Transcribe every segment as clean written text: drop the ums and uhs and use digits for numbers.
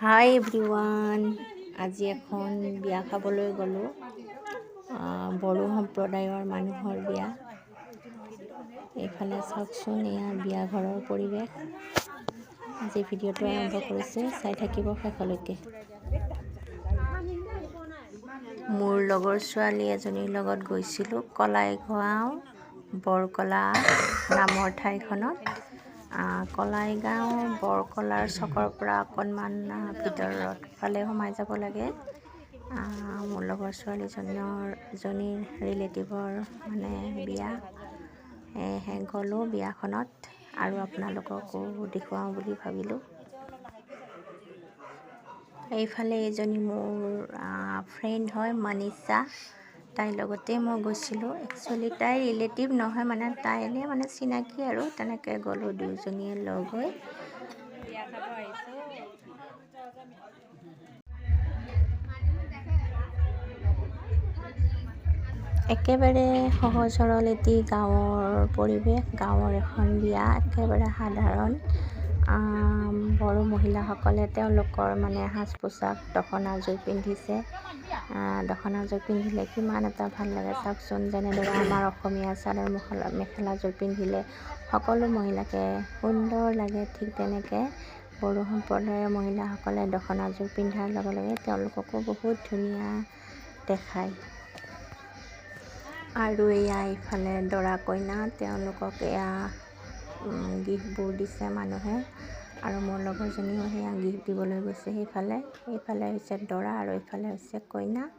হাই everyone, আজি এখন বিয়া খাবলৈ গ'লোঁ। বড়ো সম্প্ৰদায়ৰ মানুহৰ বিয়া। এইফালে চাওকচোন, এয়া বিয়া ঘৰৰ পৰিৱেশ। আজি ভিডিঅ'টো আৰম্ভ কৰিছোঁ, চাই থাকিব শেষলৈকে। মোৰ লগৰ ছোৱালী এজনীৰ লগত গৈছিলোঁ কলাইগাঁও বৰকলা নামৰ ঠাইখনত। কলাইগাঁও বৰকলাৰ চকৰ পৰা অকণমান ভিতৰত ফালে সোমাই যাব লাগে। মোৰ লগৰ ছোৱালীজনীৰ ৰিলেটিভৰ বিয়া, সেয়েহে গ'লোঁ বিয়াখনত আৰু আপোনালোককো দেখুৱাওঁ বুলি ভাবিলোঁ। এইফালে এজনী মোৰ ফ্ৰেণ্ড হয়, মনীষা। তাইৰ লগতে মই গৈছিলোঁ। একচুৱেলি তাইৰ ৰিলেটিভ নহয়, তাই এনেই চিনাকি আৰু তেনেকৈ গ'লোঁ দুয়োজনীয়ে লগ হৈ। বিয়া খাব আহিছোঁ। একেবাৰে সহজ সৰল এটি গাঁৱৰ পৰিৱেশ, গাঁৱৰ এখন বিয়া, একেবাৰে সাধাৰণ। বড়ো মহিলাসকলে তেওঁলোকৰ সাজ পোছাক দখনাযোৰ পিন্ধিছে। দখনাযোৰ পিন্ধিলে কিমান এটা ভাল লাগে চাওকচোন। যেনেদৰে আমাৰ অসমীয়া চাদৰ মেখেলাযোৰ পিন্ধিলে সকলো মহিলাকে সুন্দৰ লাগে, ঠিক তেনেকৈ বড়ো সম্প্ৰদায়ৰ মহিলাসকলে দখনাযোৰ পিন্ধাৰ লগে লগে তেওঁলোককো বহুত ধুনীয়া দেখায়। আৰু এয়া ইফালে দৰা কইনা, তেওঁলোকক এয়া গিফ্টবোৰ দিছে মানুহে। আৰু মোৰ লগৰজনীও সেয়া গিফ্ট দিবলৈ গৈছে। এইফালে হৈছে দৰা আৰু এইফালে হৈছে কইনা।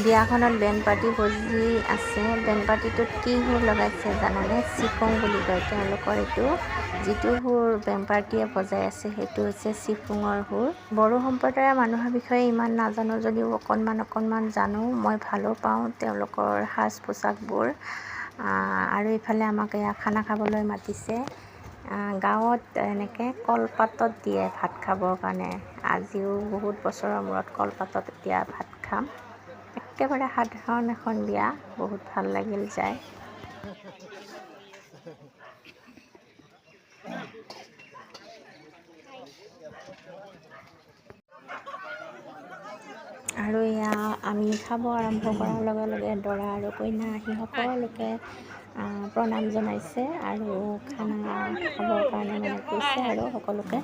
বিয়াখনত বেণ্ড পাৰ্টি বজি আছে। বেণ্ড পাৰ্টিটোত কি সুৰ লগাইছে জানেনে? চিফুং বুলি কয় তেওঁলোকৰ এইটো। যিটো সুৰ বেণ্ড পাৰ্টিয়ে বজাই আছে সেইটো হৈছে চিফুঙৰ সুৰ। বড়ো সম্প্ৰদায়ৰ মানুহৰ বিষয়ে ইমান নাজানো যদিও অকণমান জানো। মই ভালো পাওঁ তেওঁলোকৰ সাজ পোছাকবোৰ। আৰু ইফালে আমাক এয়া খানা খাবলৈ মাতিছে। গাঁৱত এনেকৈ কলপাতত দিয়ে ভাত খাবৰ কাৰণে। আজিও বহুত বছৰৰ মূৰত কলপাতত এতিয়া ভাত খাম। একেবাৰে সাধাৰণ এখন বিয়া, বহুত ভাল লাগিল যায়। আৰু এয়া আমি খাব আৰম্ভ কৰাৰ লগে লগে দৰা আৰু কইনা আহি সকলোকে প্ৰণাম জনাইছে আৰু খানা খাবৰ কাৰণে কৈছে আৰু সকলোকে।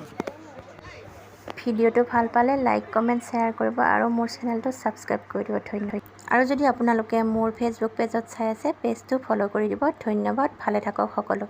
ভিডিঅ'টো ভাল পালে লাইক, কমেণ্ট, শ্বেয়াৰ কৰিব আৰু মোৰ চেনেলটো ছাবস্ক্ৰাইব কৰি দিব। ধন্যবাদ। আৰু যদি আপোনালোকে মোৰ ফেচবুক পেজত চাই আছে, পেজটো ফ'ল' কৰি দিব। ধন্যবাদ। ভালে থাকক সকলো।